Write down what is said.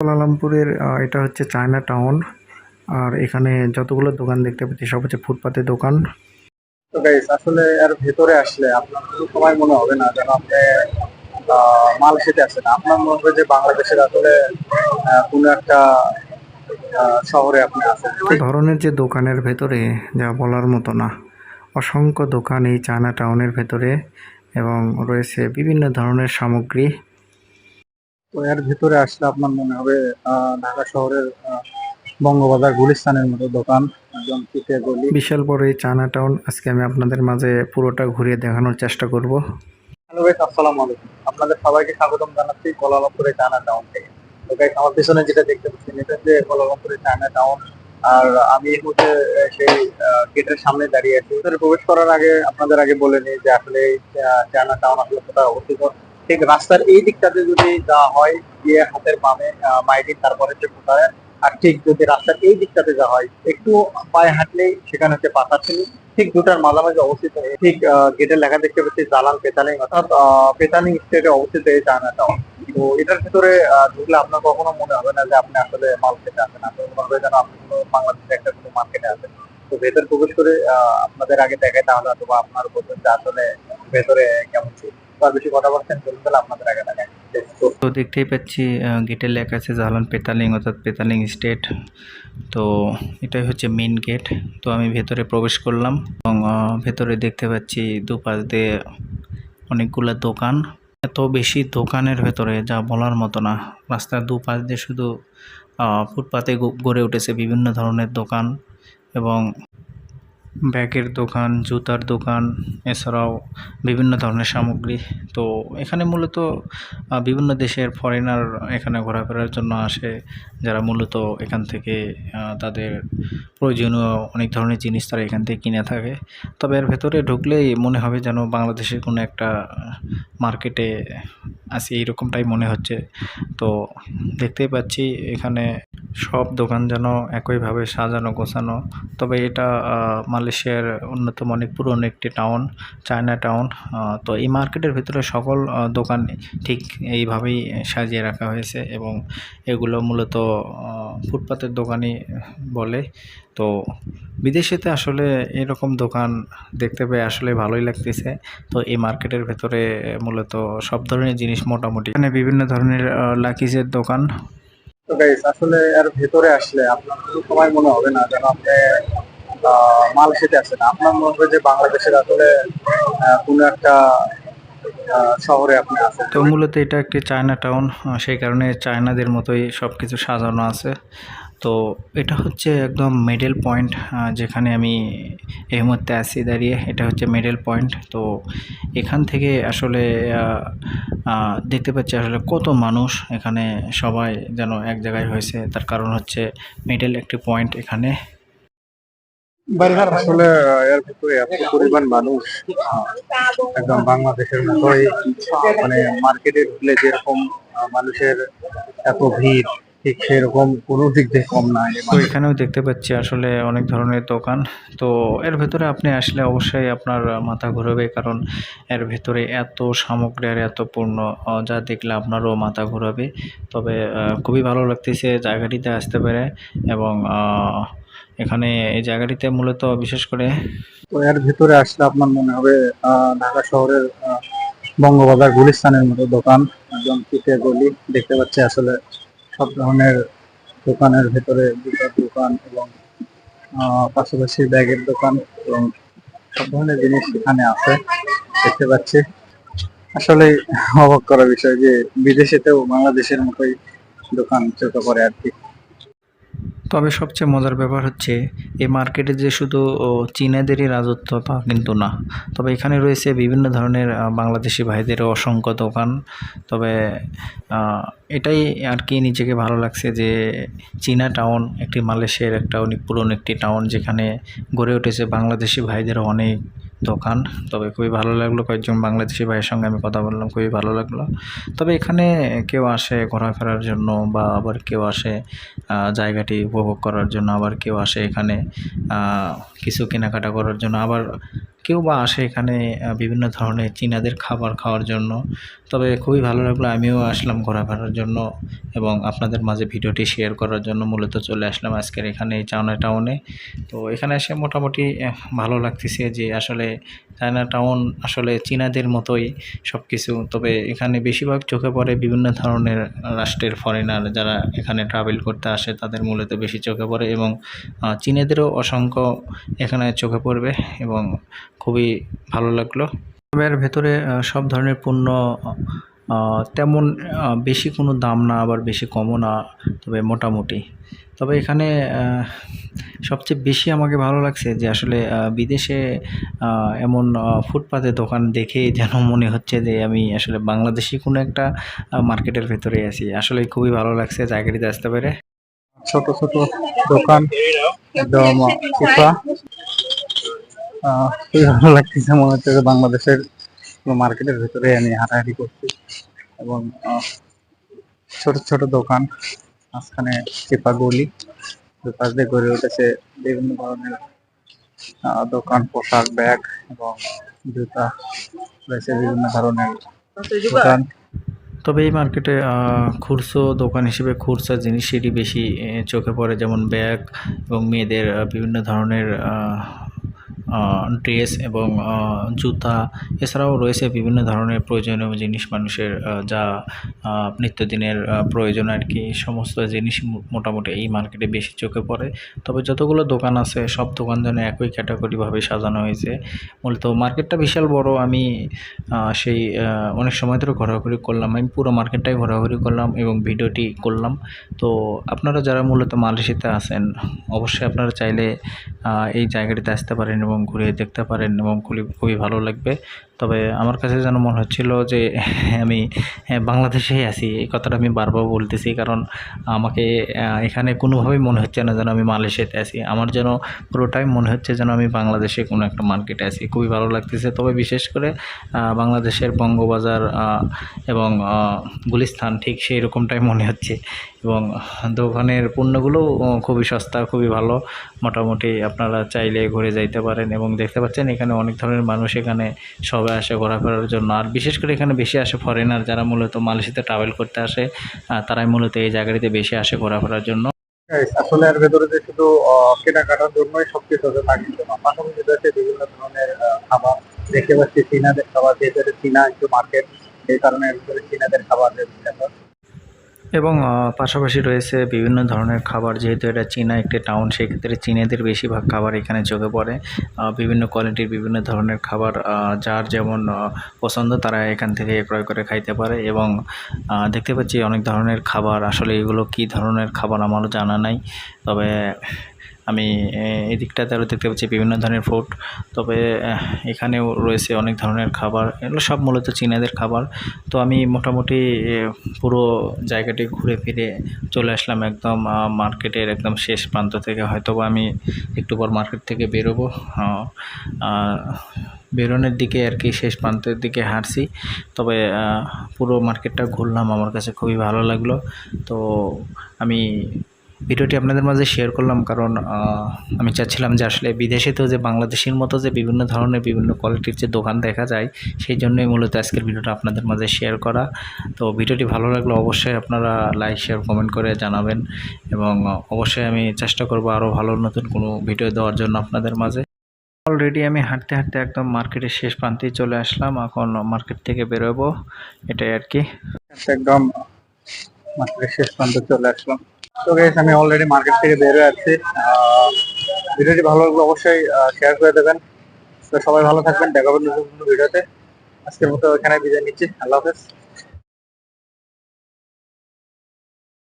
কুয়ালালামপুরের এটা হচ্ছে China town. আর এখানে যতগুলো দোকান দেখতে পাচ্ছি সব হচ্ছে ফুটপাতের দোকান। তো গাইস আসলে এর ভেতরে আসলে আপনার কোনো সময় মনে হবে না যেন আপনি মালয়েশিয়াতে আছেন। আপনার মনে হবে যে বাংলাদেশের আসলে কোনো একটা শহরে আপনি আছেন। ধরনের যে দোকানের ভেতরে যা বলার মতো না, অসংখ্য দোকান এই চায়না টাউনের ভেতরে এবং রয়েছে বিভিন্ন ধরনের সামগ্রী। তো এর ভেতরে আসলে আপনার মনে হবে ঢাকা শহরের বঙ্গবাজার গুলিস্তানের মতো দোকান, একদম পিঠে গলি। বিশাল বড় এই চায়না টাউন আজকে আমি আপনাদের মাঝে পুরোটা ঘুরিয়ে দেখানোর চেষ্টা করব। হ্যালো গাইস, আসসালামু আলাইকুম। আপনাদের সবাইকে স্বাগতম জানাচ্ছি কুয়ালালামপুরের চায়না টাউন থেকে। তো গাইস, আমার পিছনে যেটা দেখতে পাচ্ছেন এটা হচ্ছে কুয়ালালামপুরের চায়না টাউন। আর আমি এই মুহূর্তে সেই গেটের সামনে দাঁড়িয়ে আছি। ভিতরে প্রবেশ করার আগে আপনাদের আগে বলে নিই যে আসলে এই চায়না টাউন আসলে কোথায় অবস্থিত। ঠিক রাস্তার এই দিকটাতে যদি যাওয়া হয়, গিয়ে হাতের বামে মাইডিন, তারপরে হচ্ছে কোথায়। আর ঠিক যদি রাস্তার এই দিকটাতে যাওয়া হয়, একটু পায়ে হাঁটলেই সেখানে হচ্ছে পাতারছিনি। ঠিক দুটার মাঝামাঝি অবস্থিত। ঠিক গেটের লেখা দেখতে পাচ্ছি জালান পেতালিং, অর্থাৎ পেতালিং স্টেটে অবস্থিত এই চায়না টাউন। তো এটার ভিতরে ঢুকলে আপনার কখনো মনে হবে না যে আপনি আসলে মার্কেটে আছেন। আপনার মনে হবে যেন আপনি কোনো বাংলাদেশের একটা কোনো মার্কেটে আছেন। তো ভেতর প্রবেশ করে আপনাদের আগে দেখাই, তাহলে অথবা আপনার বলবেন যে আসলে ভেতরে কেমন ছিল। তো আর বেশি কথা বলছেন চলুন, তাহলে আপনাদের আগে দেখাই। তো দেখতেই পাচ্ছি গেটের লেখা আছে জালান পেতালিং অর্থাৎ পেতালিং স্টেট। তো এটাই হচ্ছে মেন গেট। তো আমি ভেতরে প্রবেশ করলাম এবং ভেতরে দেখতে পাচ্ছি দুপাশ দিয়ে অনেকগুলো দোকান। এত বেশি দোকানের ভেতরে যা বলার মতো না। রাস্তার দুপাশ দিয়ে শুধু ফুটপাতে গড়ে উঠেছে বিভিন্ন ধরনের দোকান এবং ব্যাগের দোকান, জুতার দোকান, এছাড়াও বিভিন্ন ধরনের সামগ্রী। তো এখানে মূলত বিভিন্ন দেশের ফরেনার এখানে ঘোরাফেরার জন্য আসে, যারা মূলত এখান থেকে তাদের প্রয়োজনীয় অনেক ধরনের জিনিস তারা এখান থেকে কিনে থাকে। তবে এর ভেতরে ঢুকলেই মনে হবে যেন বাংলাদেশের কোনো একটা মার্কেটে আছি, এইরকমটাই মনে হচ্ছে। তো দেখতেই পাচ্ছি এখানে সব দোকান যেন একইভাবে সাজানো গোছানো। তবে এটা মালয়েশিয়ার অন্যতম অনেক পুরনো একটি টাউন, চায়না টাউন। তো এই মার্কেটের ভিতরে সকল দোকান ঠিক এইভাবেই সাজিয়ে রাখা হয়েছে এবং এগুলো মূলত ফুটপাতের দোকানই বলে। তো বিদেশেতে আসলে এরকম দোকান দেখতে পেয়ে আসলে ভালোই লাগতেছে। তো এই মার্কেটের ভেতরে মূলত সব ধরনের জিনিস মোটামুটি, এখানে বিভিন্ন ধরনের লাকিজের দোকান। তো গাইস আসলে এর ভেতরে আসলে আপনার কোনো সময় মনে হবে না যেন আপনি মালয়েশিয়াতে আছেন। আপনার মনে হবে যে বাংলাদেশের আসলে কোনো একটা শহরে আপনি আছেন। তো মূলত এটা একটি চায়না টাউন, সেই কারণে চায়নাদের মতোই সব কিছু সাজানো আছে। তো এটা হচ্ছে একদম মিডল পয়েন্ট, যেখানে আমি এই মুহূর্তে আছি দাঁড়িয়ে। এটা হচ্ছে মিডল পয়েন্ট। তো এখান থেকে আসলে দেখতে পাচ্ছি আসলে কত মানুষ এখানে, সবাই যেন এক জায়গায় হয়েছে। তার কারণ হচ্ছে মিডল একটি পয়েন্ট এখানে। আসলে এর ভিতরে এত পরিমাণ মানুষ, একদম বাংলাদেশের মতোই, মানে মার্কেটে ঢুকলে যেরকম মানুষের এত ভিড়, ঠিক সেরকম কোনো দিক দিয়ে কম না। তো এখানেও দেখতে পাচ্ছি আসলে অনেক ধরনের দোকান। তো এর ভেতরে আপনি আসলে অবশ্যই আপনার মাথা ঘুরবে, কারণ এর ভেতরে এত সামগ্রী আর এত পণ্য যা দেখলে আপনারও মাথা ঘুরাবে। তবে খুবই ভালো লাগতেছে জায়গাটিতে আসতে পেরে এবং এখানে এই জায়গাটিতে মূলত বিশেষ করে। তো এর ভিতরে আসলে আপনার মনে হবে ঢাকা শহরের বঙ্গবাজার গুলিস্তানের মতো দোকান, একদম পিঠে গলি। দেখতে পাচ্ছি আসলে সব ধরনের দোকানের ভেতরে জুতার দোকান এবং পাশাপাশি ব্যাগের দোকান এবং সব ধরনের জিনিস এখানে আছে দেখতে পাচ্ছি। আসলে অবাক করার বিষয় যে বিদেশেতেও বাংলাদেশের মতোই দোকান চোখে পড়ে আর কি। তবে সবচেয়ে মজার ব্যাপার হচ্ছে এই মার্কেটে যে শুধু চীনাদেরই রাজত্ব তা কিন্তু না। তবে এখানে রয়েছে বিভিন্ন ধরনের বাংলাদেশি ভাইদেরও অসংখ্য দোকান। তবে এটাই আর কি নিজেকে ভালো লাগছে যে চীনা টাউন একটি মালয়েশিয়ার একটা অনেক পুরনো একটি টাউন, যেখানে গড়ে উঠেছে বাংলাদেশি ভাইদেরও অনেক দোকান। তবে খুবই ভালো লাগলো, কয়েকজন বাংলাদেশি ভাইয়ের সঙ্গে আমি কথা বললাম, খুবই ভালো লাগলো। তবে এখানে কেউ আসে ঘোরাফেরার জন্য, বা আবার কেউ আসে জায়গাটি উপভোগ করার জন্য, আবার কেউ আসে এখানে কিছু কেনাকাটা করার জন্য, আবার কেউ বা আসে এখানে বিভিন্ন ধরনের চীনাদের খাবার খাওয়ার জন্য। তবে খুবই ভালো লাগলো, আমিও আসলাম ঘোরাফেরার জন্য এবং আপনাদের মাঝে ভিডিওটি শেয়ার করার জন্য মূলত চলে আসলাম আজকের এখানে এই চায়না টাউনে। তো এখানে এসে মোটামুটি ভালো লাগতেছে যে আসলে চায়না টাউন আসলে চীনাদের মতোই সব কিছু। তবে এখানে বেশিরভাগ চোখে পড়ে বিভিন্ন ধরনের রাষ্ট্রের ফরেনার যারা এখানে ট্রাভেল করতে আসে, তাদের মূলত বেশি চোখে পড়ে এবং চীনেদেরও অসংখ্য এখানে চোখে পড়বে এবং খুবই ভালো লাগলো। তবে এর ভেতরে সব ধরনের পণ্য তেমন বেশি কোনো দাম না, আবার বেশি কমও না, তবে মোটামুটি। তবে এখানে সবচেয়ে বেশি আমাকে ভালো লাগছে যে আসলে বিদেশে এমন ফুটপাতে দোকান দেখে যেন মনে হচ্ছে যে আমি আসলে বাংলাদেশি কোনো একটা মার্কেটের ভেতরে আছি। আসলে খুবই ভালো লাগছে জায়গাটিতে আসতে পেরে। ছোট ছোট দোকান, একদম চিপা। খুবই ভালো লাগতেছে, মনে হচ্ছে যে বাংলাদেশের মার্কেটের ভিতরে আমি হাঁটাহাঁটি করছি। এবং ছোট ছোট দোকান, মাঝখানে চিপা গলি, দুপাশ দিয়ে গড়ে উঠেছে বিভিন্ন ধরনের দোকান, পোশাক, ব্যাগ এবং জুতা রয়েছে, বিভিন্ন ধরনের দোকান। তবে এই মার্কেটে খুচরো দোকান হিসেবে খুচরা জিনিস সেটি বেশি চোখে পড়ে, যেমন ব্যাগ এবং মেয়েদের বিভিন্ন ধরনের ড্রেস এবং জুতা। এছাড়াও রয়েছে বিভিন্ন ধরনের প্রয়োজনীয় জিনিস মানুষের, যা নিত্যদিনের প্রয়োজন আর কি। সমস্ত জিনিস মোটামুটি এই মার্কেটে বেশি চোখে পড়ে। তবে যতগুলো দোকান আছে সব দোকান যেন একই ক্যাটাগরিভাবে সাজানো হয়েছে। মূলত মার্কেটটা বিশাল বড়। আমি সেই অনেক সময় ধরে ঘোরাঘুরি করলাম, আমি পুরো মার্কেটটাই ঘোরাঘুরি করলাম এবং ভিডিওটি করলাম। তো আপনারা যারা মূলত মালয়েশিয়াতে আছেন, অবশ্যই আপনারা চাইলে এই জায়গাটিতে আসতে পারেন এবং ঘুরে দেখতে পারেন এবং খুবই ভালো লাগবে। তবে আমার কাছে যেন মনে হচ্ছিল যে আমি বাংলাদেশেই আছি। এই কথাটা আমি বারবার বলতেছি, কারণ আমাকে এখানে কোনোভাবেই মনে হচ্ছে না যেন আমি মালয়েশিয়াতে আছি। আমার যেন পুরোটাই মনে হচ্ছে যেন আমি বাংলাদেশে কোনো একটা মার্কেটে আছি। খুবই ভালো লাগতেছে। তবে বিশেষ করে বাংলাদেশের বঙ্গবাজার এবং গুলিস্তান ঠিক সেই রকমটাই মনে হচ্ছে এবং দোকানের পণ্যগুলো খুবই সস্তা, খুবই ভালো। মোটামুটি আপনারা চাইলে ঘুরে যাইতে পারেন এবং দেখতে পাচ্ছেন এখানে অনেক ধরনের মানুষ এখানে সবাই আসে ঘোরাফেরার জন্য। আর বিশেষ করে এখানে বেশি আসে ফরেনার, যারা মূলত মালয়েশিয়াতে ট্রাভেল করতে আসে, তারাই মূলত এই জায়গাটিতে বেশি আসে ঘোরাফেরার জন্য। আসলে এর ভেতরে যে শুধু কেনাকাটার জন্যই সবকিছু আছে তা কিন্তু না, পাশাপাশি রয়েছে বিভিন্ন ধরনের খাবার। দেখতে পাচ্ছি চীনাদের খাবার, যেহেতু এটা চীনা একটু মার্কেট, এই কারণে এর ভিতরে চীনাদের খাবার বিখ্যাত। এবং পাশাপাশি রয়েছে বিভিন্ন ধরনের খাবার, যেহেতু এটা চীনা একটি টাউন, সেক্ষেত্রে চীনাদের বেশিরভাগ খাবার এখানে চোখে পড়ে। বিভিন্ন কোয়ালিটির বিভিন্ন ধরনের খাবার, যার যেমন পছন্দ তারা এখান থেকে ক্রয় করে খাইতে পারে। এবং দেখতে পাচ্ছি অনেক ধরনের খাবার, আসলে এগুলো কী ধরনের খাবার আমারও জানা নাই। তবে আমি এই দিকটাতে আরও দেখতে পাচ্ছি বিভিন্ন ধরনের ফুড। তবে এখানেও রয়েছে অনেক ধরনের খাবার, এগুলো সব মূলত চীনাদের খাবার। তো আমি মোটামুটি পুরো জায়গাটি ঘুরে ফিরে চলে আসলাম একদম মার্কেটের একদম শেষ প্রান্ত থেকে। হয়তোবা আমি একটু পর মার্কেট থেকে বেরোবো, বেরোনোর দিকে আর কি, শেষ প্রান্তের দিকে হাঁটছি। তবে পুরো মার্কেটটা ঘুরলাম, আমার কাছে খুবই ভালো লাগলো। তো আমি ভিডিওটি আপনাদের মাঝে শেয়ার করলাম, কারণ আমি চাচ্ছিলাম যে আসলে বিদেশেতেও যে বাংলাদেশের মতো যে বিভিন্ন ধরনের বিভিন্ন কোয়ালিটির যে দোকান দেখা যায়, সেই জন্যই মূলত আজকের ভিডিওটা আপনাদের মাঝে শেয়ার করা। তো ভিডিওটি ভালো লাগলে অবশ্যই আপনারা লাইক, শেয়ার, কমেন্ট করে জানাবেন এবং অবশ্যই আমি চেষ্টা করব আরও ভালো নতুন কোনো ভিডিও দেওয়ার জন্য আপনাদের মাঝে। অলরেডি আমি হাঁটতে হাঁটতে একদম মার্কেটের শেষ প্রান্তেই চলে আসলাম, এখন মার্কেট থেকে বেরোবো, এটাই আর কি। একদম মার্কেটের শেষ প্রান্তে চলে আসলাম। তো গাইস, আমি অলরেডি মার্কেট থেকে বের হয়ে আসছি। ভিডিওটি ভালো লাগলে অবশ্যই শেয়ার করে দেবেন। তো সবাই ভালো থাকবেন, দেখা হবে নতুন কোনো ভিডিওতে। আজকের মতো এখানে বিদায় নিচ্ছি, আল্লাহ হাফেজ।